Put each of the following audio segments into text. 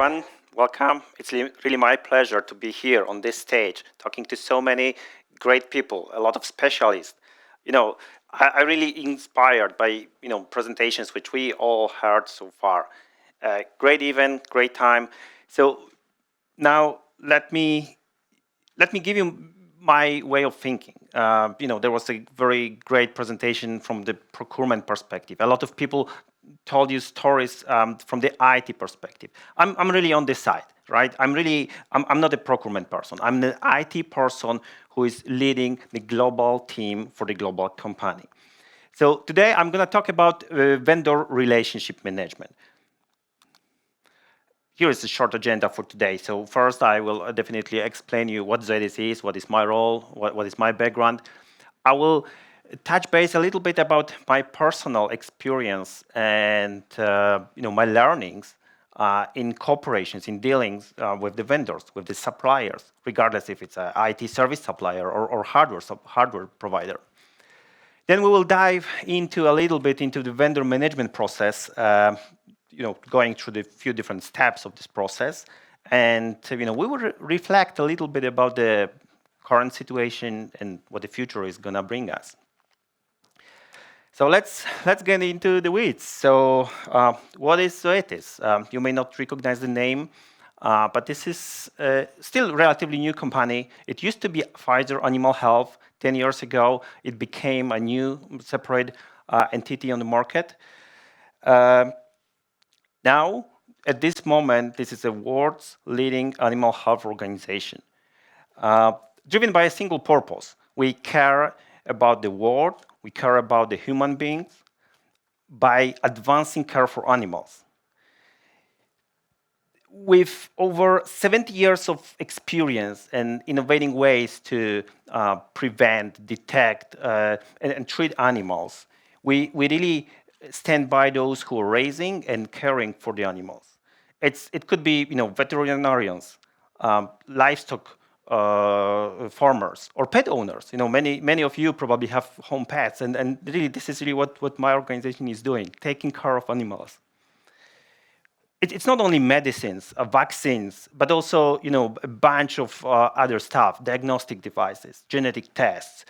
everyone. Welcome. It's really my pleasure to be here on this stage, talking to so many great people, a lot of specialists. I really inspired by presentations which we all heard so far. Great event, great time. So now let me give you my way of thinking. There was a very great presentation from the procurement perspective. A lot of people told you stories from the IT perspective. I'm really on this side, right? I'm not a procurement person. I'm the IT person who is leading the global team for the global company. So today I'm going to talk about vendor relationship management. Here is the short agenda for today. So first, I will definitely explain you what Zoetis is, what is my role, what is my background. I will touch base a little bit about my personal experience and my learnings in corporations, in dealings with the vendors, with the suppliers, regardless if it's an IT service supplier or hardware provider. Then we will dive into a little bit into the vendor management process, going through the few different steps of this process, and we will reflect a little bit about the current situation and what the future is going to bring us. So let's get into the weeds. So what is Zoetis? You may not recognize the name, but this is still a relatively new company. It used to be Pfizer Animal Health. 10 years ago, it became a new separate entity on the market. Now, at this moment, this is the world's leading animal health organization, driven by a single purpose. We care about the world, we care about the human beings by advancing care for animals. With over 70 years of experience and innovating ways to prevent, detect, and treat animals, we really stand by those who are raising and caring for the animals. It could be veterinarians, livestock farmers, or pet owners. Many of you probably have home pets, and really this is really what my organization is doing, taking care of animals. It's not only medicines, vaccines, but also a bunch of other stuff, diagnostic devices, genetic tests,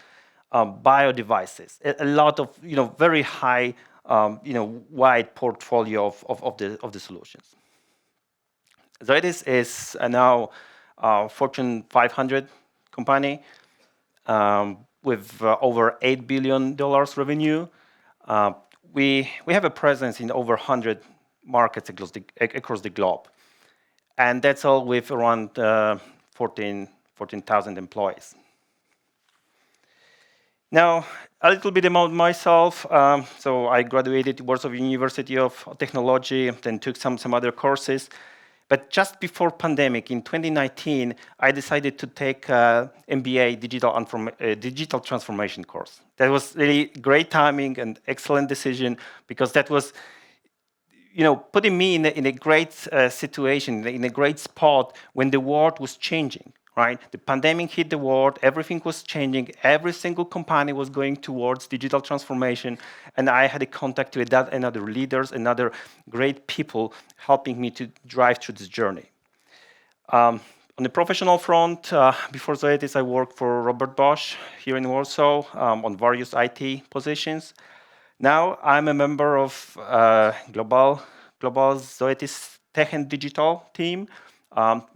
bio devices, a lot of very high wide portfolio of the solutions. Zoetis is now a Fortune 500 company with over $8 billion revenue. We have a presence in over 100 markets across the globe. And that's all with around 14,000 employees. Now, a little bit about myself. So I graduated Warsaw University of Technology, then took some other courses. But just before pandemic, in 2019, I decided to take MBA digital transformation course. That was really great timing and excellent decision, because that was putting me in a great situation, in a great spot when the world was changing. Right? The pandemic hit the world, everything was changing, every single company was going towards digital transformation, and I had a contact with that and other leaders and other great people helping me to drive through this journey. On the professional front, before Zoetis, I worked for Robert Bosch here in Warsaw on various IT positions. Now I'm a member of global Zoetis Tech and Digital team,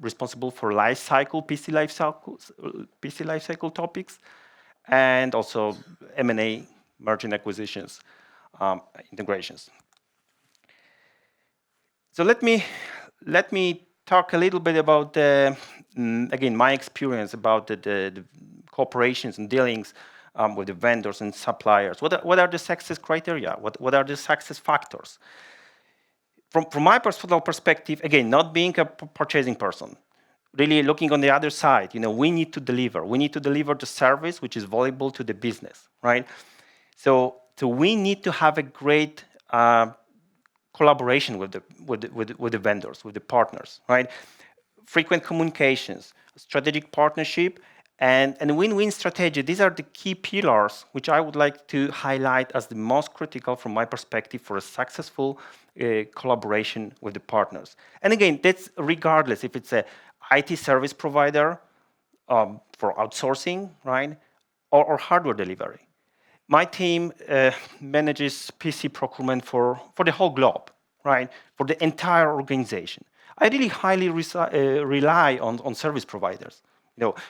responsible for Lifecycle, PC Lifecycle topics, and also M&A, merger and acquisitions, integrations. So let me talk a little bit about again my experience about the corporations and dealings with the vendors and suppliers. What are the success criteria? What are the success factors? From my personal perspective, again, not being a purchasing person, really looking on the other side, we need to deliver. We need to deliver the service which is valuable to the business, right? So we need to have a great collaboration with the vendors, with the partners, right? Frequent communications, strategic partnership, And win-win strategy, these are the key pillars which I would like to highlight as the most critical from my perspective for a successful collaboration with the partners. And again, that's regardless if it's a IT service provider for outsourcing, right, or hardware delivery. My team manages PC procurement for the whole globe, right, for the entire organization. I really highly rely on service providers.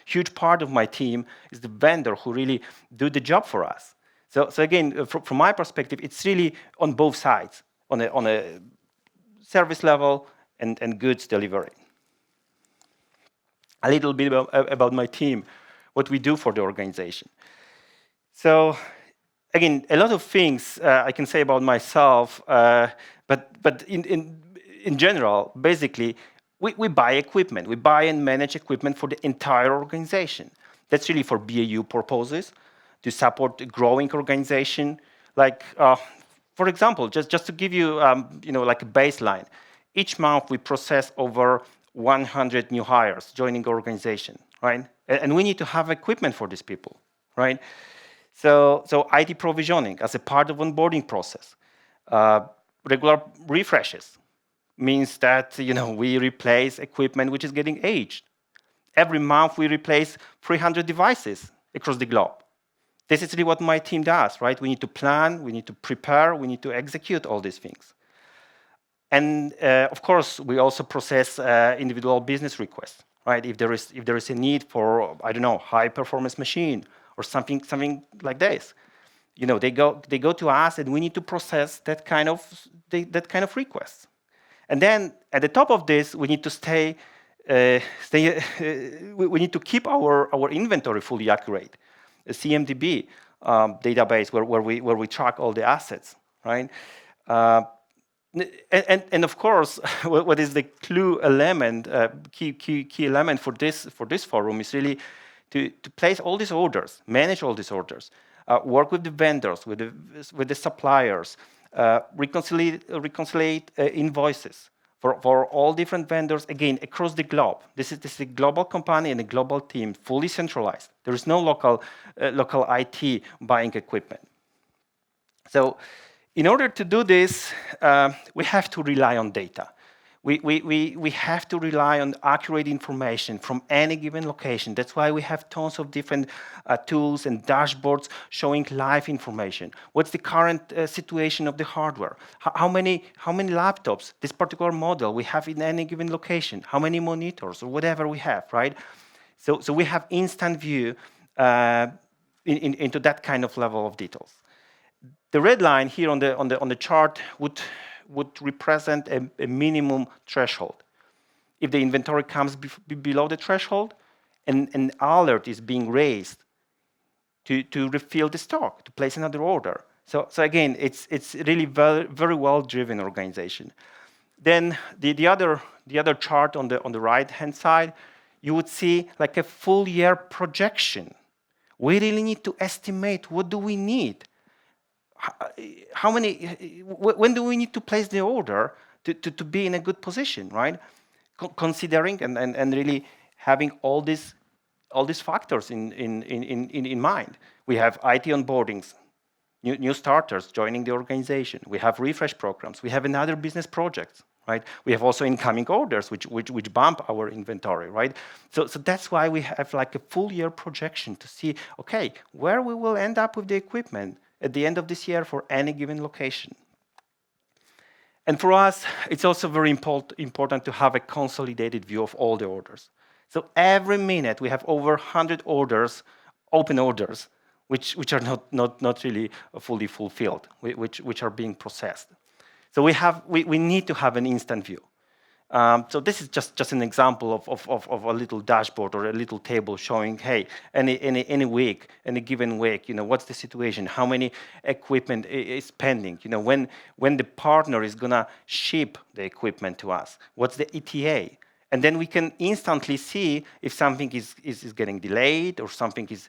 Huge part of my team is the vendor who really do the job for us. So again, from my perspective, it's really on both sides, on a service level and goods delivery. A little bit about my team, what we do for the organization. So again, a lot of things I can say about myself, but in general, basically, we buy equipment. We buy and manage equipment for the entire organization. That's really for BAU purposes, to support the growing organization. Like, for example, just to give you, like a baseline, each month we process over 100 new hires joining the organization, right? And we need to have equipment for these people, right? So IT provisioning as a part of onboarding process, regular refreshes means that we replace equipment which is getting aged. Every month we replace 300 devices across the globe. This is really what my team does, right? We need to plan, we need to prepare, we need to execute all these things. And of course, we also process individual business requests, right? If there is a need for, I don't know, high performance machine or something like this, they go to us, and we need to process that kind of requests. And then at the top of this, we need to we need to keep our inventory fully accurate. A CMDB database where we track all the assets, right? And of course, what is the clue element, key element for this forum is really to place all these orders, manage all these orders, work with the vendors, with the suppliers, reconcile invoices for all different vendors, again, across the globe. This is a global company and a global team, fully centralized. There is no local IT buying equipment. So in order to do this, we have to rely on data. We have to rely on accurate information from any given location. That's why we have tons of different tools and dashboards showing live information. What's the current situation of the hardware? How many laptops, this particular model, we have in any given location? How many monitors or whatever we have, right? So we have instant view into that kind of level of details. The red line here on the chart would represent a minimum threshold. If the inventory comes below the threshold, an alert is being raised to refill the stock, to place another order. So again, it's really very well driven organization. Then the other chart on the right hand side, you would see like a full year projection. We really need to estimate what do we need. When do we need to place the order to be in a good position, right? Considering and really having all these factors in mind. We have IT onboardings, new starters joining the organization. We have refresh programs. We have another business projects, right? We have also incoming orders which bump our inventory, right? So that's why we have like a full year projection to see, okay, where we will end up with the equipment at the end of this year for any given location. And for us, it's also very important to have a consolidated view of all the orders. So every minute we have over 100 orders, open orders, which are not really fully fulfilled, which are being processed. So we need to have an instant view. So this is just an example of a little dashboard or a little table showing, hey, any week, any given week, what's the situation? How many equipment is pending? When the partner is gonna ship the equipment to us? What's the ETA? And then we can instantly see if something is getting delayed or something is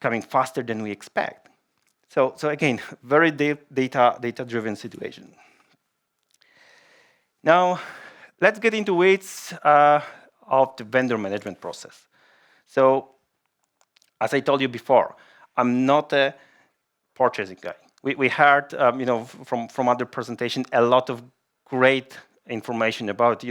coming faster than we expect. So again, very data-driven situation. Now, let's get into weeds of the vendor management process. So, as I told you before, I'm not a purchasing guy. We heard, from other presentations, a lot of great information about,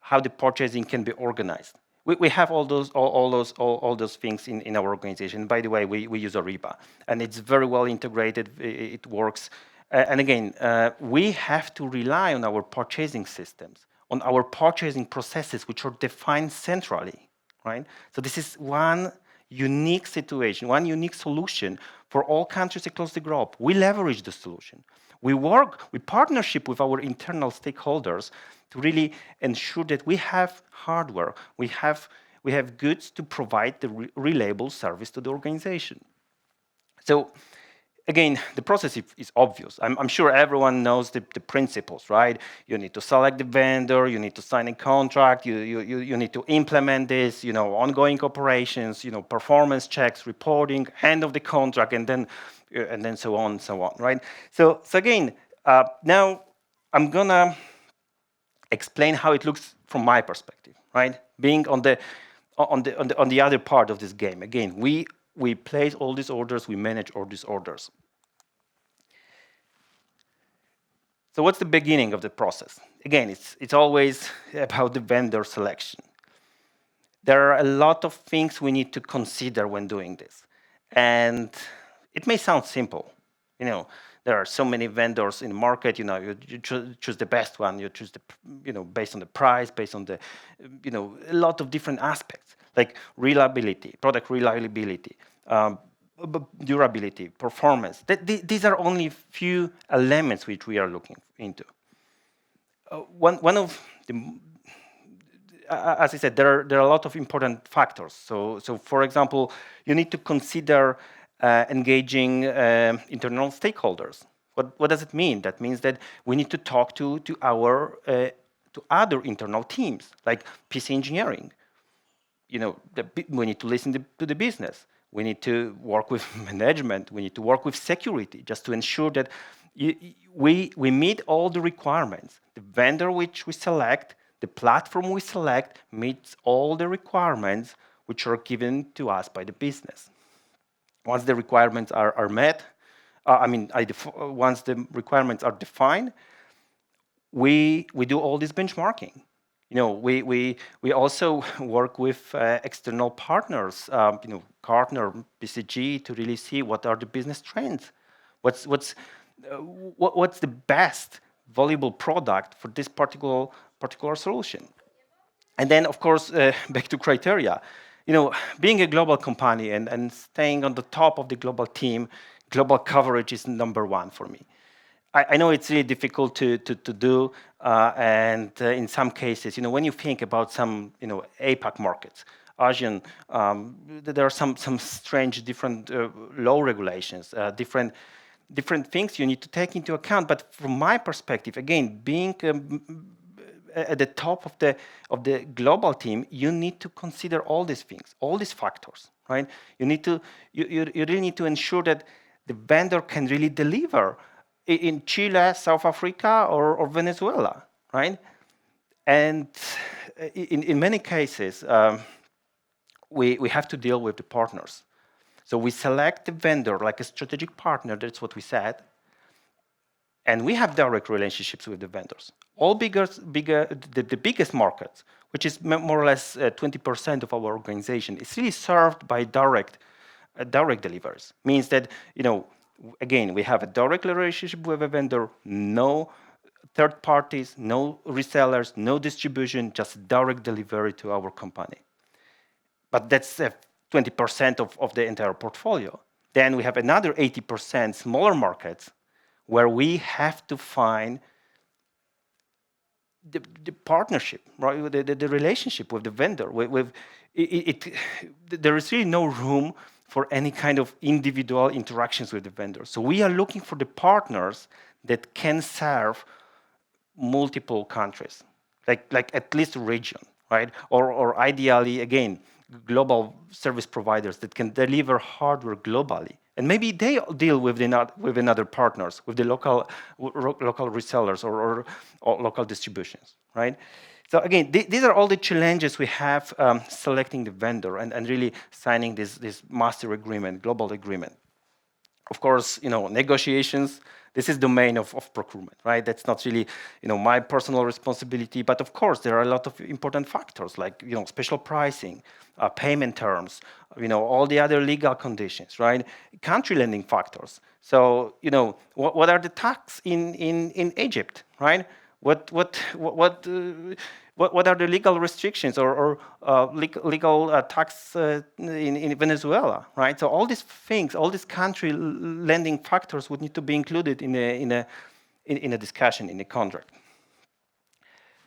how the purchasing can be organized. We have all those things in our organization. By the way, we use Ariba, and it's very well integrated. It works. And again, we have to rely on our purchasing systems, on our purchasing processes, which are defined centrally, right? So this is one unique situation, one unique solution for all countries across the globe. We leverage the solution. We partnership with our internal stakeholders to really ensure that we have hardware, we have goods to provide the reliable service to the organization. So again, the process is obvious. I'm sure everyone knows the principles, right? You need to select the vendor, you need to sign a contract, you need to implement this, ongoing operations, performance checks, reporting, end of the contract, and then so on, right? So again, now I'm gonna explain how it looks from my perspective, right? Being on the other part of this game. Again, we place all these orders, we manage all these orders. So what's the beginning of the process? Again, it's always about the vendor selection. There are a lot of things we need to consider when doing this. And it may sound simple. There are so many vendors in the market, you choose the best one, you choose based on the price, based on the, a lot of different aspects, like reliability, product reliability, durability, performance. These are only few elements which we are looking into. One of the, as I said, there are a lot of important factors. So for example, you need to consider engaging internal stakeholders. What does it mean? That means that we need to talk to other internal teams, like PC engineering. We need to listen to the business. We need to work with management. We need to work with security, just to ensure that we meet all the requirements. The vendor which we select, the platform we select, meets all the requirements which are given to us by the business. Once the requirements are met, once the requirements are defined, we do all this benchmarking. We also work with external partners, Gartner, BCG, to really see what are the business trends, what's the best valuable product for this particular solution. And then, of course, back to criteria. Being a global company and staying on the top of the global team, global coverage is number one for me. I know it's really difficult to do, and in some cases, when you think about some, APAC markets, Asian, there are some strange, different law regulations, different things you need to take into account. But from my perspective, again, being at the top of the global team, you need to consider all these things, all these factors, right? You really need to ensure that the vendor can really deliver in Chile, South Africa, or Venezuela, right? And in many cases, we have to deal with the partners. So we select the vendor like a strategic partner, that's what we said, and we have direct relationships with the vendors. The biggest markets, which is more or less 20% of our organization, is really served by direct deliveries. Means that, again, we have a direct relationship with a vendor, no third parties, no resellers, no distribution, just direct delivery to our company. But that's 20% of the entire portfolio. Then we have another 80% smaller markets where we have to find the partnership, right? The relationship with the vendor. There is really no room for any kind of individual interactions with the vendor. So we are looking for the partners that can serve multiple countries, like at least a region, right? Or ideally, again, global service providers that can deliver hardware globally. And maybe they deal with another partners, with the local resellers or local distributions, right? So again, these are all the challenges we have selecting the vendor and really signing this master agreement, global agreement. Of course, negotiations, this is domain of procurement, right? That's not really, my personal responsibility, but of course, there are a lot of important factors like, special pricing, payment terms, all the other legal conditions, right? Country lending factors. So, what are the tax in Egypt, right? What are the legal restrictions or legal tax in Venezuela, right? So all these things, all these country lending factors would need to be included in a discussion in the contract.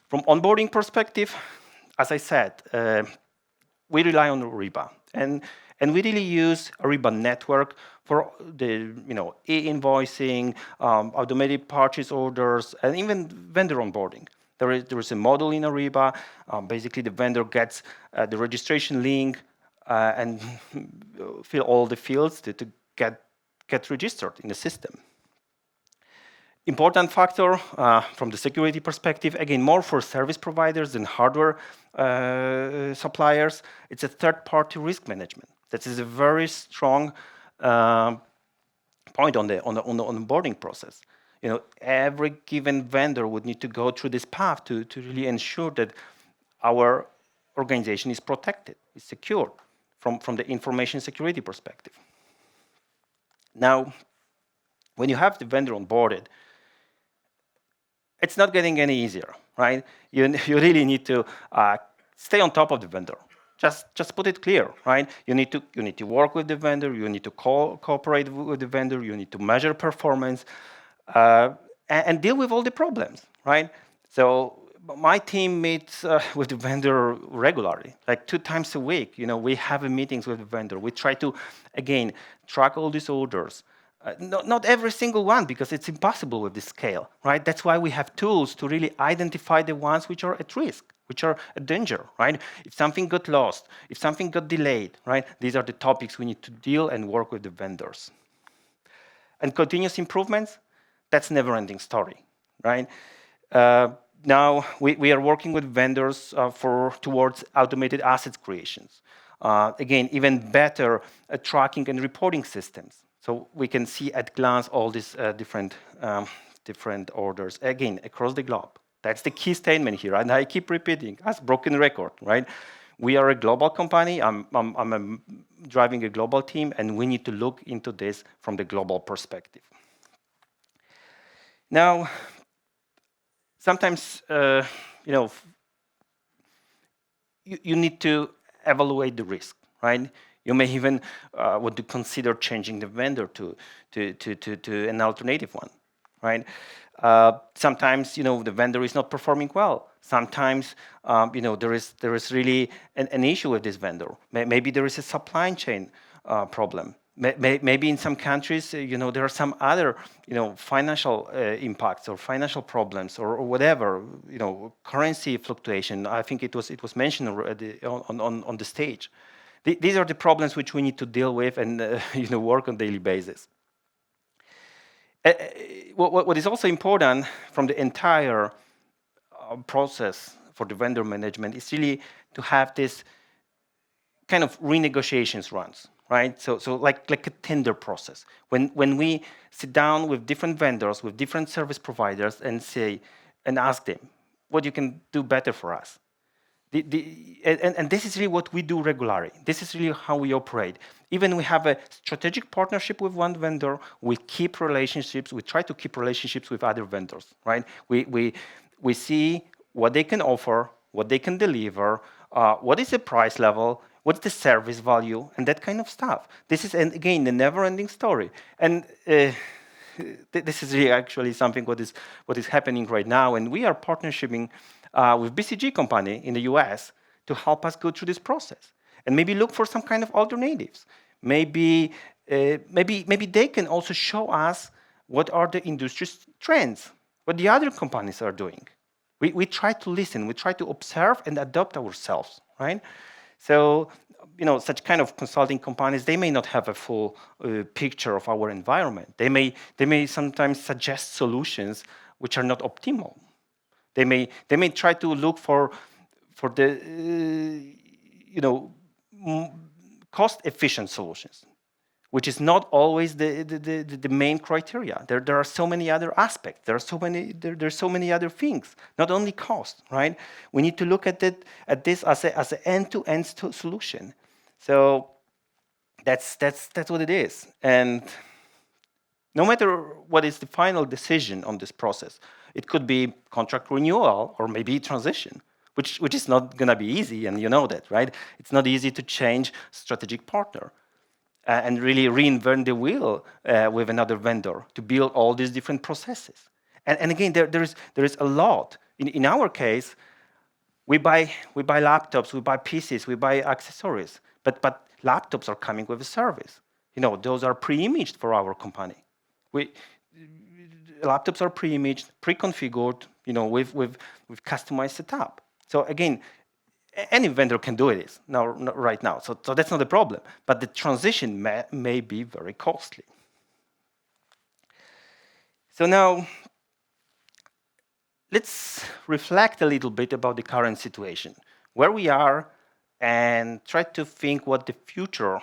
From onboarding perspective, as I said, we rely on Ariba, and we really use Ariba network for the e-invoicing, automated purchase orders, and even vendor onboarding. There is a model in Ariba. Basically, the vendor gets the registration link and fill all the fields to get registered in the system. Important factor from the security perspective, again, more for service providers than hardware suppliers. It's a third-party risk management. That is a very strong point on the onboarding process. Every given vendor would need to go through this path to really ensure that our organization is protected, is secure from the information security perspective. Now, when you have the vendor onboarded, it's not getting any easier, right? You really need to stay on top of the vendor. Just put it clear, right? You need to work with the vendor. You need to cooperate with the vendor. You need to measure performance and deal with all the problems, right? So my team meets with the vendor regularly, like 2 times a week. We have meetings with the vendor. We try to, again, track all these orders. Not every single one, because it's impossible with this scale, right? That's why we have tools to really identify the ones which are at risk, which are a danger, right? If something got lost, if something got delayed, right? These are the topics we need to deal and work with the vendors. And continuous improvements, that's never-ending story, right? Now we are working with vendors towards automated assets creations. Again, even better tracking and reporting systems. So we can see at glance all these different orders, again, across the globe. That's the key statement here, and I keep repeating, as broken record, right? We are a global company. I'm driving a global team, and we need to look into this from the global perspective. Now, sometimes, you need to evaluate the risk, right? You may even want to consider changing the vendor to an alternative one, right? Sometimes, the vendor is not performing well. Sometimes, there is really an issue with this vendor. Maybe there is a supply chain problem. Maybe in some countries, there are some other, financial impacts or financial problems or whatever, currency fluctuation. I think it was mentioned already on the stage. These are the problems which we need to deal with and work on a daily basis. What is also important from the entire process for the vendor management is really to have this kind of renegotiations runs, right? So like a tender process. When we sit down with different vendors, with different service providers, and ask them what you can do better for us. And this is really what we do regularly. This is really how we operate. Even we have a strategic partnership with one vendor, we keep relationships, we try to keep relationships with other vendors, right? We see what they can offer, what they can deliver, what is the price level, what's the service value, and that kind of stuff. This is, and again, the never-ending story. And this is really actually something what is happening right now, and we are partnershiping with BCG company in the US to help us go through this process and maybe look for some kind of alternatives. Maybe they can also show us what are the industry trends, what the other companies are doing. We try to listen, we try to observe and adopt ourselves, right? So, such kind of consulting companies, they may not have a full picture of our environment. They may sometimes suggest solutions which are not optimal. They may try to look for the cost-efficient solutions, which is not always the main criteria. There are so many other aspects. There's so many other things, not only cost, right? We need to look at this as an end-to-end solution. So that's what it is. And no matter what is the final decision on this process, it could be contract renewal or maybe transition, which is not going to be easy, and you know that, right? It's not easy to change strategic partner and really reinvent the wheel with another vendor to build all these different processes. And again, there is a lot. In our case, we buy laptops, we buy PCs, we buy accessories, but laptops are coming with a service. Those are pre-imaged for our company. Laptops are pre-imaged, pre-configured, with customized setup. So again, any vendor can do it right now. So that's not a problem. But the transition may be very costly. So now, let's reflect a little bit about the current situation, where we are, and try to think what the future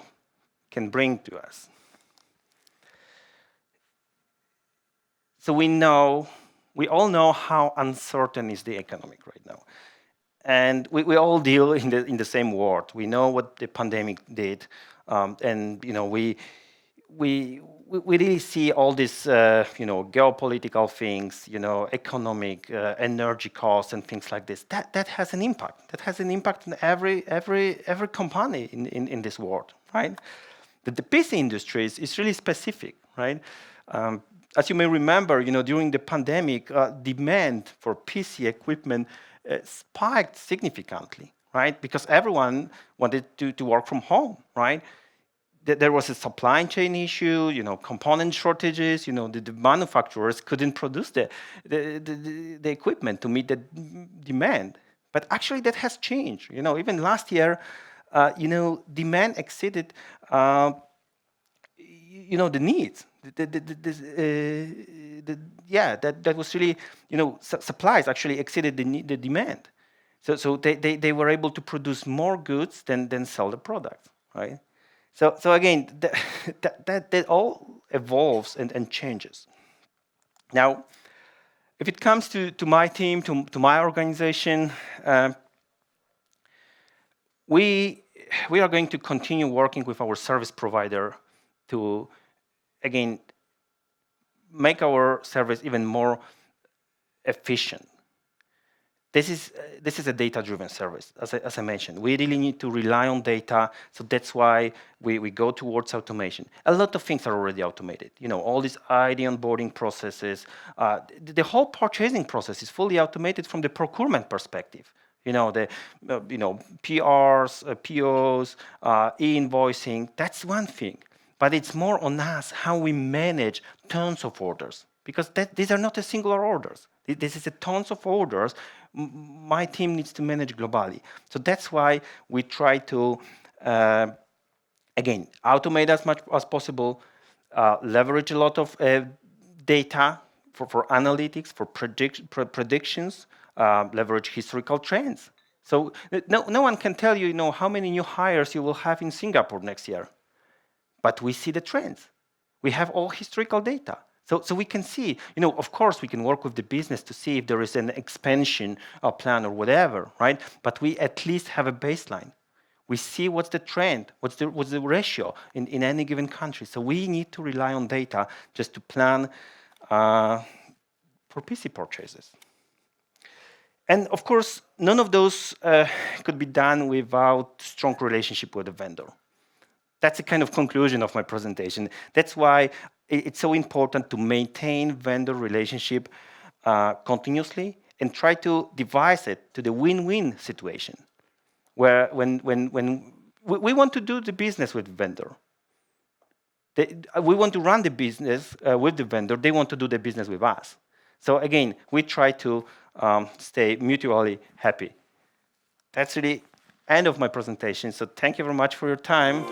can bring to us. So we all know how uncertain is the economy right now. And we all deal in the same world. We know what the pandemic did, and we really see all these geopolitical things, economic, energy costs, and things like this. That has an impact. That has an impact on every company in this world, right? The PC industry is really specific, right? As you may remember, during the pandemic, demand for PC equipment spiked significantly, right? Because everyone wanted to work from home, right? There was a supply chain issue, component shortages, the manufacturers couldn't produce the equipment to meet the demand. But actually that has changed. Even last year, demand exceeded the needs. That was really, supplies actually exceeded the demand. So they were able to produce more goods than sell the products, right? So again, that all evolves and changes. Now, if it comes to my team, to my organization, we are going to continue working with our service provider to, again, make our service even more efficient. This is a data-driven service, as I mentioned. We really need to rely on data, so that's why we go towards automation. A lot of things are already automated. All these ID onboarding processes, the whole purchasing process is fully automated from the procurement perspective. The PRs, POs, e-invoicing, that's one thing. But it's more on us how we manage tons of orders, because these are not a singular orders. This is a tons of orders my team needs to manage globally. So that's why we try to, again, automate as much as possible, leverage a lot of data for analytics, for predictions, leverage historical trends. So no one can tell you, how many new hires you will have in Singapore next year. But we see the trends. We have all historical data. So we can see, of course, we can work with the business to see if there is an expansion plan or whatever, right? But we at least have a baseline. We see what's the trend, what's the ratio in any given country. So we need to rely on data just to plan for PC purchases. And of course, none of those could be done without strong relationship with the vendor. That's the kind of conclusion of my presentation. That's why it's so important to maintain vendor relationship continuously and try to devise it to the win-win situation, where when we want to do the business with the vendor, we want to run the business with the vendor, they want to do the business with us. So again, we try to stay mutually happy. That's really end of my presentation. So thank you very much for your time.